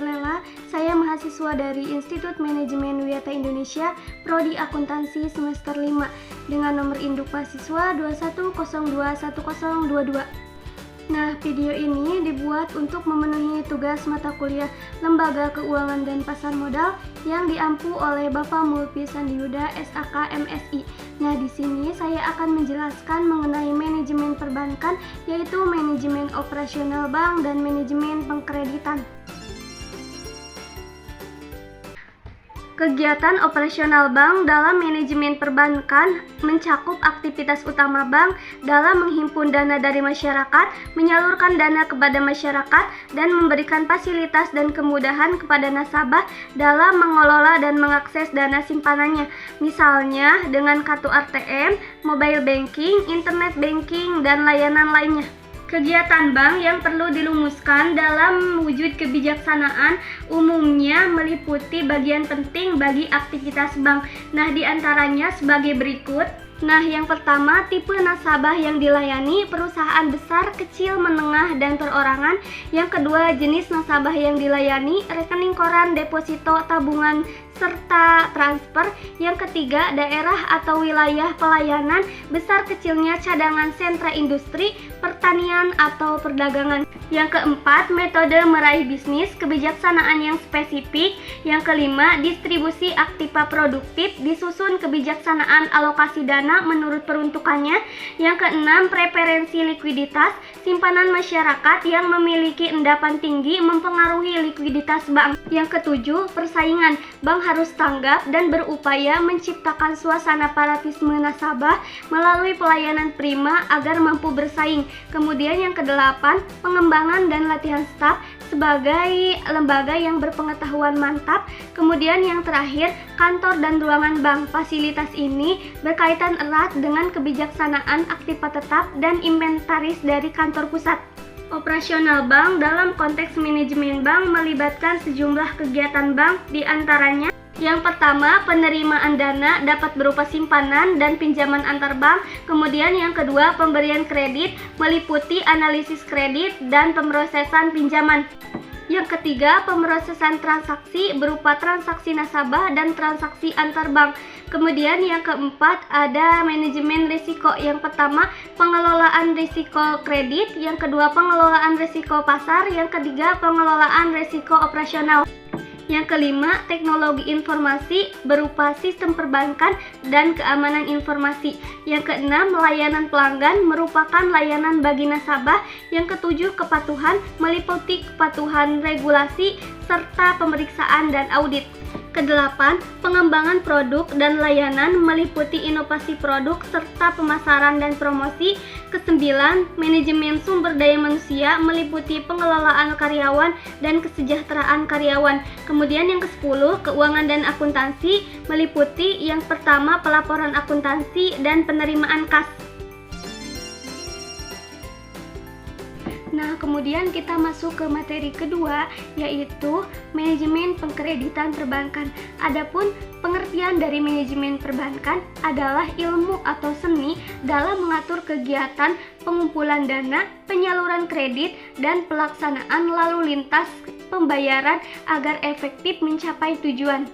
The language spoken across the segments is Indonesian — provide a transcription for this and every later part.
Nurlela. Saya mahasiswa dari Institut Manajemen Wiyata Indonesia, Prodi Akuntansi semester 5 dengan nomor induk mahasiswa 21021022. Nah, video ini dibuat untuk memenuhi tugas mata kuliah Lembaga Keuangan dan Pasar Modal yang diampu oleh Bapak Mulpi Sandiuda SAK MSI. Nah, di sini saya akan menjelaskan mengenai manajemen perbankan, yaitu manajemen operasional bank dan manajemen pengkreditan. Kegiatan operasional bank dalam manajemen perbankan mencakup aktivitas utama bank dalam menghimpun dana dari masyarakat, menyalurkan dana kepada masyarakat, dan memberikan fasilitas dan kemudahan kepada nasabah dalam mengelola dan mengakses dana simpanannya. Misalnya dengan kartu ATM, mobile banking, internet banking, dan layanan lainnya. Kegiatan bank yang perlu dilumuskan dalam wujud kebijaksanaan umumnya meliputi bagian penting bagi aktivitas bank. Nah, diantaranya sebagai berikut. Nah, yang pertama, tipe nasabah yang dilayani, perusahaan besar, kecil, menengah, dan perorangan. Yang kedua, jenis nasabah yang dilayani, rekening koran, deposito, tabungan, serta transfer. Yang ketiga, daerah atau wilayah pelayanan, besar kecilnya cadangan sentra industri, pertanian, atau perdagangan. Yang keempat, metode meraih bisnis, kebijaksanaan yang spesifik. Yang kelima, distribusi aktiva produktif, disusun kebijaksanaan alokasi dana menurut peruntukannya. Yang keenam, preferensi likuiditas, simpanan masyarakat yang memiliki endapan tinggi mempengaruhi likuiditas bank. Yang ketujuh, persaingan, bank harus tanggap dan berupaya menciptakan suasana fanatisme nasabah melalui pelayanan prima agar mampu bersaing. Kemudian yang kedelapan, pengembangan dan latihan staf sebagai lembaga yang berpengetahuan mantap. Kemudian yang terakhir, kantor dan ruangan bank. Fasilitas ini berkaitan erat dengan kebijaksanaan aktiva tetap dan inventaris dari kantor pusat. Operasional bank dalam konteks manajemen bank melibatkan sejumlah kegiatan bank, diantaranya yang pertama, penerimaan dana dapat berupa simpanan dan pinjaman antar bank. Kemudian yang kedua, pemberian kredit meliputi analisis kredit dan pemrosesan pinjaman. Yang ketiga, pemrosesan transaksi berupa transaksi nasabah dan transaksi antar bank. Kemudian yang keempat, ada manajemen risiko. Yang pertama, pengelolaan risiko kredit. Yang kedua, pengelolaan risiko pasar. Yang ketiga, pengelolaan risiko operasional. Yang kelima, teknologi informasi berupa sistem perbankan dan keamanan informasi. Yang keenam, layanan pelanggan merupakan layanan bagi nasabah. Yang ketujuh, kepatuhan meliputi kepatuhan regulasi serta pemeriksaan dan audit. Kedelapan, pengembangan produk dan layanan meliputi inovasi produk serta pemasaran dan promosi. Kesembilan, manajemen sumber daya manusia meliputi pengelolaan karyawan dan kesejahteraan karyawan. Kemudian yang ke-10, keuangan dan akuntansi meliputi yang pertama, pelaporan akuntansi dan penerimaan kas. Nah, kemudian kita masuk ke materi kedua, yaitu manajemen pengkreditan perbankan. Adapun pengertian dari manajemen perbankan adalah ilmu atau seni dalam mengatur kegiatan pengumpulan dana, penyaluran kredit, dan pelaksanaan lalu lintas pembayaran agar efektif mencapai tujuan.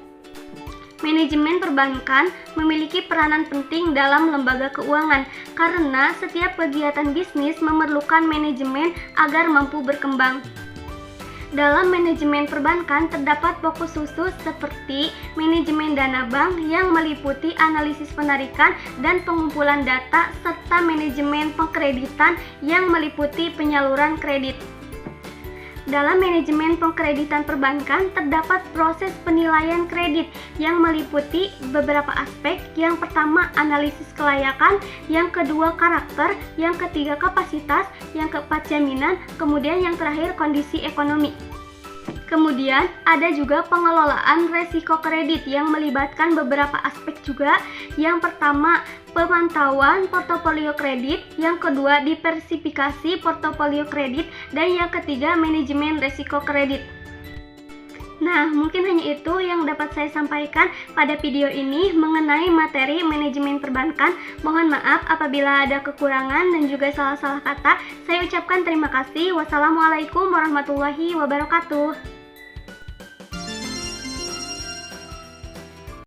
Manajemen perbankan memiliki peranan penting dalam lembaga keuangan karena setiap kegiatan bisnis memerlukan manajemen agar mampu berkembang. Dalam manajemen perbankan terdapat fokus khusus seperti manajemen dana bank yang meliputi analisis penarikan dan pengumpulan data serta manajemen pengkreditan yang meliputi penyaluran kredit. Dalam manajemen pengkreditan perbankan terdapat proses penilaian kredit yang meliputi beberapa aspek. Yang pertama, analisis kelayakan, yang kedua karakter, yang ketiga kapasitas, yang keempat jaminan, kemudian yang terakhir kondisi ekonomi. Kemudian ada juga pengelolaan resiko kredit yang melibatkan beberapa aspek juga. Yang pertama, pemantauan portofolio kredit, yang kedua diversifikasi portofolio kredit, dan yang ketiga manajemen resiko kredit. Nah, mungkin hanya itu yang dapat saya sampaikan pada video ini mengenai materi manajemen perbankan. Mohon maaf apabila ada kekurangan dan juga salah-salah kata. Saya ucapkan terima kasih. Wassalamualaikum warahmatullahi wabarakatuh.